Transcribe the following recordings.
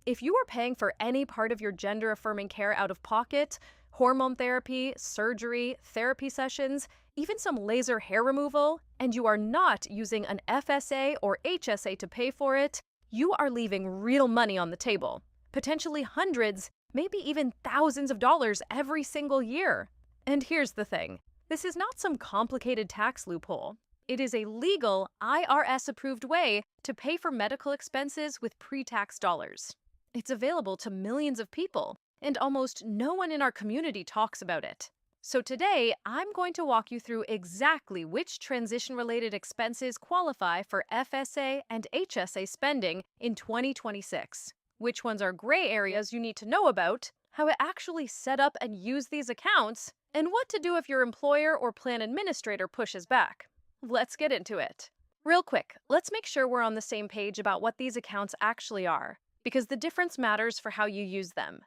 If you are paying for any part of your gender-affirming care out of pocket, hormone therapy, surgery, therapy sessions, even some laser hair removal, and you are not using an FSA or HSA to pay for it, you are leaving real money on the table. Potentially hundreds, maybe even thousands of dollars every single year. And here's the thing. This is not some complicated tax loophole. It is a legal, IRS-approved way to pay for medical expenses with pre-tax dollars. It's available to millions of people, and almost no one in our community talks about it. So today, I'm going to walk you through exactly which transition-related expenses qualify for FSA and HSA spending in 2026, which ones are gray areas you need to know about, how to actually set up and use these accounts, and what to do if your employer or plan administrator pushes back. Let's get into it. Real quick, let's make sure we're on the same page about what these accounts actually are, because the difference matters for how you use them.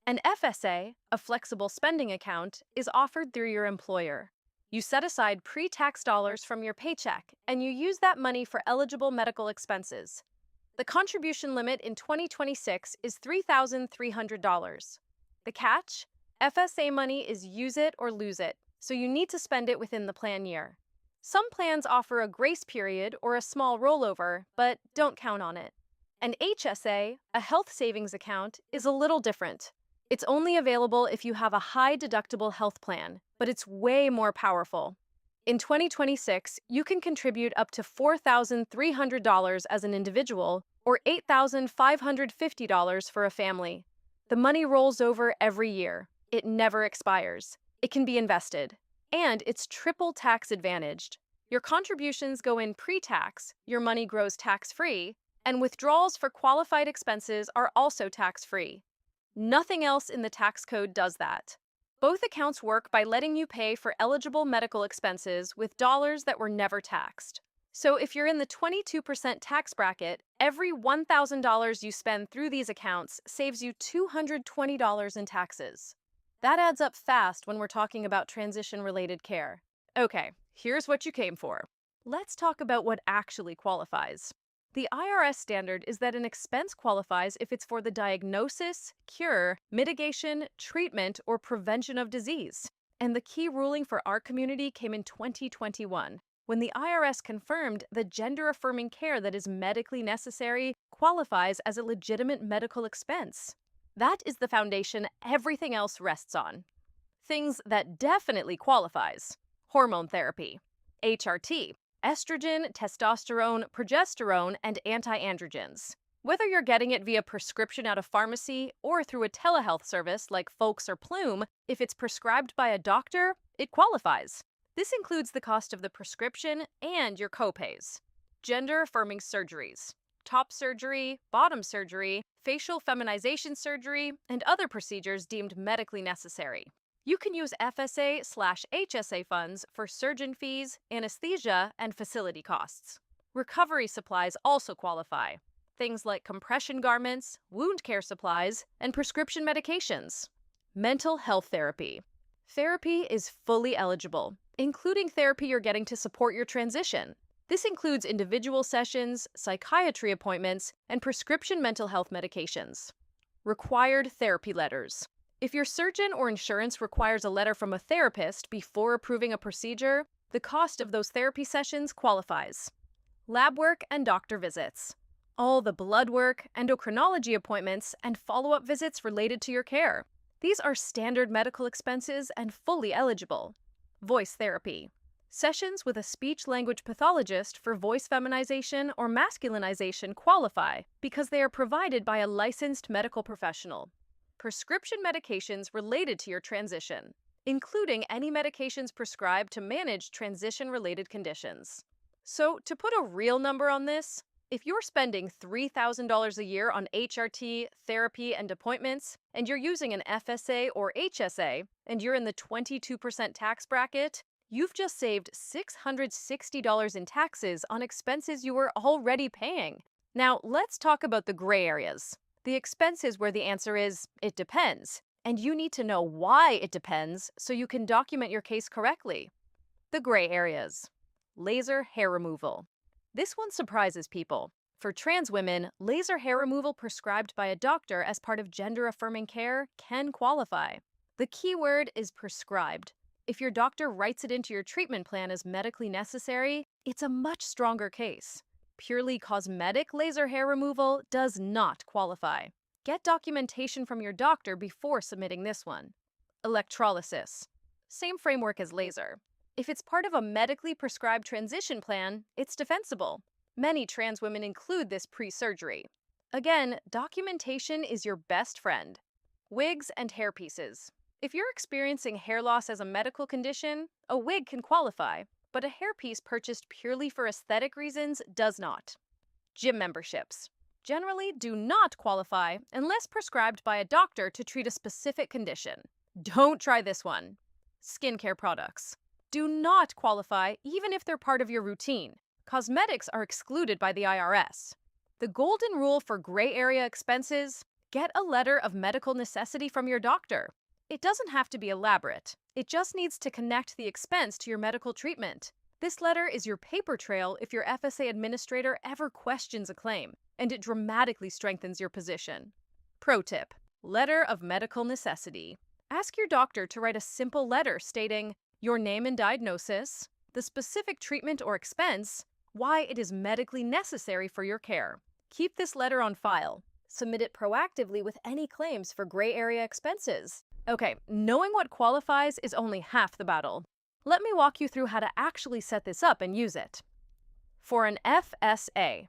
An FSA, a flexible spending account, is offered through your employer. You set aside pre-tax dollars from your paycheck, and you use that money for eligible medical expenses. The contribution limit in 2026 is $3,300. The catch? FSA money is use it or lose it, so you need to spend it within the plan year. Some plans offer a grace period or a small rollover, but don't count on it. An HSA, a health savings account, is a little different. It's only available if you have a high-deductible health plan, but it's way more powerful. In 2026, you can contribute up to $4,300 as an individual or $8,550 for a family. The money rolls over every year. It never expires. It can be invested. And it's triple tax advantaged. Your contributions go in pre-tax, your money grows tax-free, and withdrawals for qualified expenses are also tax-free. Nothing else in the tax code does that. Both accounts work by letting you pay for eligible medical expenses with dollars that were never taxed. So if you're in the 22% tax bracket, every $1,000 you spend through these accounts saves you $220 in taxes. That adds up fast when we're talking about transition-related care. Okay, here's what you came for. Let's talk about what actually qualifies. The IRS standard is that an expense qualifies if it's for the diagnosis, cure, mitigation, treatment, or prevention of disease. And the key ruling for our community came in 2021, when the IRS confirmed that gender-affirming care that is medically necessary qualifies as a legitimate medical expense. That is the foundation everything else rests on. Things that definitely qualifies: hormone therapy, HRT, estrogen, testosterone, progesterone, and anti-androgens. Whether you're getting it via prescription at a pharmacy or through a telehealth service like Folks or Plume, if it's prescribed by a doctor, it qualifies. This includes the cost of the prescription and your copays. Gender-affirming surgeries, top surgery, bottom surgery, facial feminization surgery, and other procedures deemed medically necessary. You can use FSA/HSA funds for surgeon fees, anesthesia, and facility costs. Recovery supplies also qualify. Things like compression garments, wound care supplies, and prescription medications. Mental health therapy. Therapy is fully eligible, including therapy you're getting to support your transition. This includes individual sessions, psychiatry appointments, and prescription mental health medications. Required therapy letters. If your surgeon or insurance requires a letter from a therapist before approving a procedure, the cost of those therapy sessions qualifies. Lab work and doctor visits. All the blood work, endocrinology appointments, and follow-up visits related to your care. These are standard medical expenses and fully eligible. Voice therapy. Sessions with a speech-language pathologist for voice feminization or masculinization qualify because they are provided by a licensed medical professional. Prescription medications related to your transition, including any medications prescribed to manage transition-related conditions. So, to put a real number on this, if you're spending $3,000 a year on HRT, therapy, and appointments, and you're using an FSA or HSA, and you're in the 22% tax bracket, you've just saved $660 in taxes on expenses you were already paying. Now, let's talk about the gray areas. The expenses where the answer is, it depends, and you need to know why it depends so you can document your case correctly. The gray areas. Laser hair removal. This one surprises people. For trans women, laser hair removal prescribed by a doctor as part of gender-affirming care can qualify. The key word is prescribed. If your doctor writes it into your treatment plan as medically necessary, it's a much stronger case. Purely cosmetic laser hair removal does not qualify. Get documentation from your doctor before submitting this one. Electrolysis. Same framework as laser. If it's part of a medically prescribed transition plan, it's defensible. Many trans women include this pre-surgery. Again, documentation is your best friend. Wigs and hairpieces. If you're experiencing hair loss as a medical condition, a wig can qualify, but a hairpiece purchased purely for aesthetic reasons does not. Gym memberships generally do not qualify unless prescribed by a doctor to treat a specific condition. Don't try this one. Skincare products do not qualify even if they're part of your routine. Cosmetics are excluded by the IRS. The golden rule for gray area expenses: get a letter of medical necessity from your doctor. It doesn't have to be elaborate. It just needs to connect the expense to your medical treatment. This letter is your paper trail if your FSA administrator ever questions a claim, and it dramatically strengthens your position. Pro tip: letter of medical necessity. Ask your doctor to write a simple letter stating your name and diagnosis, the specific treatment or expense, why it is medically necessary for your care. Keep this letter on file. Submit it proactively with any claims for gray area expenses. Okay, knowing what qualifies is only half the battle. Let me walk you through how to actually set this up and use it. For an FSA.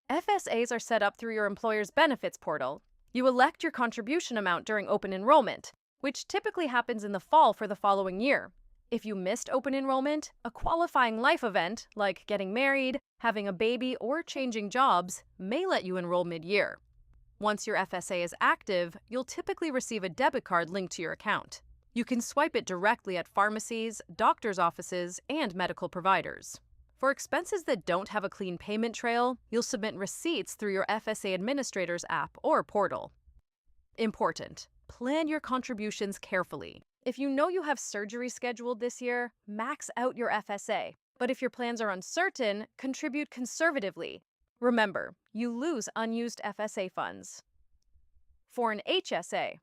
FSAs are set up through your employer's benefits portal. You elect your contribution amount during open enrollment, which typically happens in the fall for the following year. If you missed open enrollment, a qualifying life event, like getting married, having a baby, or changing jobs, may let you enroll mid-year. Once your FSA is active, you'll typically receive a debit card linked to your account. You can swipe it directly at pharmacies, doctor's offices, and medical providers. For expenses that don't have a clean payment trail, you'll submit receipts through your FSA administrator's app or portal. Important: plan your contributions carefully. If you know you have surgery scheduled this year, max out your FSA. But if your plans are uncertain, contribute conservatively. Remember, you lose unused FSA funds. For an HSA.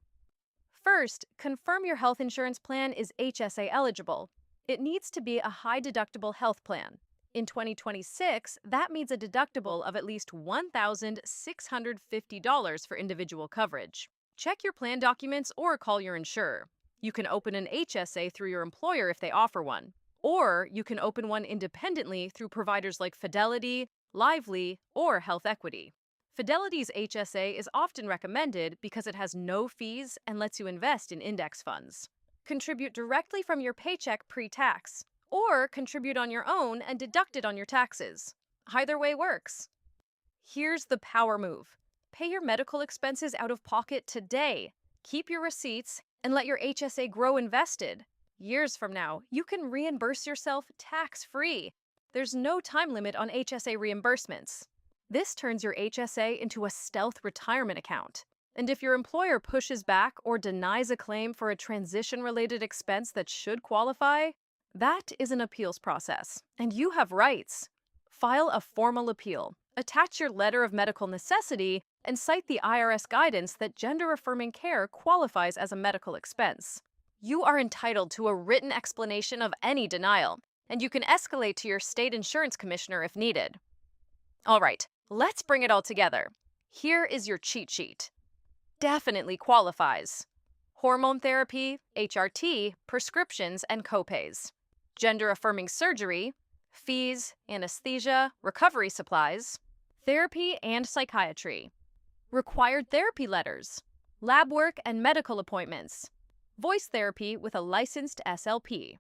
First, confirm your health insurance plan is HSA eligible. It needs to be a high-deductible health plan. In 2026, that means a deductible of at least $1,650 for individual coverage. Check your plan documents or call your insurer. You can open an HSA through your employer if they offer one, or you can open one independently through providers like Fidelity, Lively, or Health Equity. Fidelity's HSA is often recommended because it has no fees and lets you invest in index funds. Contribute directly from your paycheck pre-tax, or contribute on your own and deduct it on your taxes. Either way works. Here's the power move. Pay your medical expenses out of pocket today. Keep your receipts and let your HSA grow invested. Years from now, you can reimburse yourself tax-free. There's no time limit on HSA reimbursements. This turns your HSA into a stealth retirement account. And if your employer pushes back or denies a claim for a transition-related expense that should qualify, that is an appeals process, and you have rights. File a formal appeal, attach your letter of medical necessity, and cite the IRS guidance that gender-affirming care qualifies as a medical expense. You are entitled to a written explanation of any denial, and you can escalate to your state insurance commissioner if needed. All right, let's bring it all together. Here is your cheat sheet. Definitely qualifies. Hormone therapy, HRT, prescriptions, and copays. Gender-affirming surgery, fees, anesthesia, recovery supplies, therapy and psychiatry. Required therapy letters, lab work and medical appointments, voice therapy with a licensed SLP.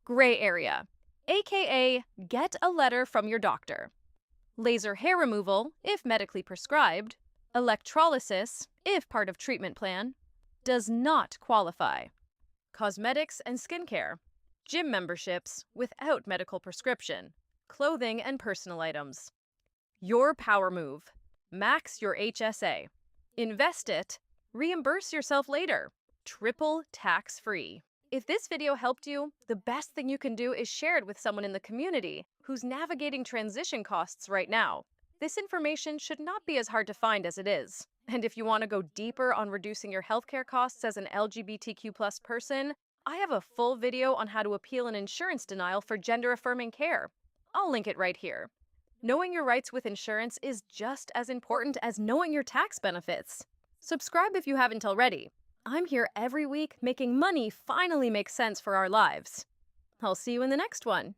Gray area, aka get a letter from your doctor. Laser hair removal, if medically prescribed. Electrolysis, if part of treatment plan. Does not qualify. Cosmetics and skincare. Gym memberships without medical prescription. Clothing and personal items. Your power move. Max your HSA. Invest it. Reimburse yourself later. Triple tax-free. If this video helped you, the best thing you can do is share it with someone in the community who's navigating transition costs right now. This information should not be as hard to find as it is. And if you want to go deeper on reducing your healthcare costs as an LGBTQ+ person, I have a full video on how to appeal an insurance denial for gender-affirming care. I'll link it right here. Knowing your rights with insurance is just as important as knowing your tax benefits. Subscribe if you haven't already. I'm here every week making money finally make sense for our lives. I'll see you in the next one.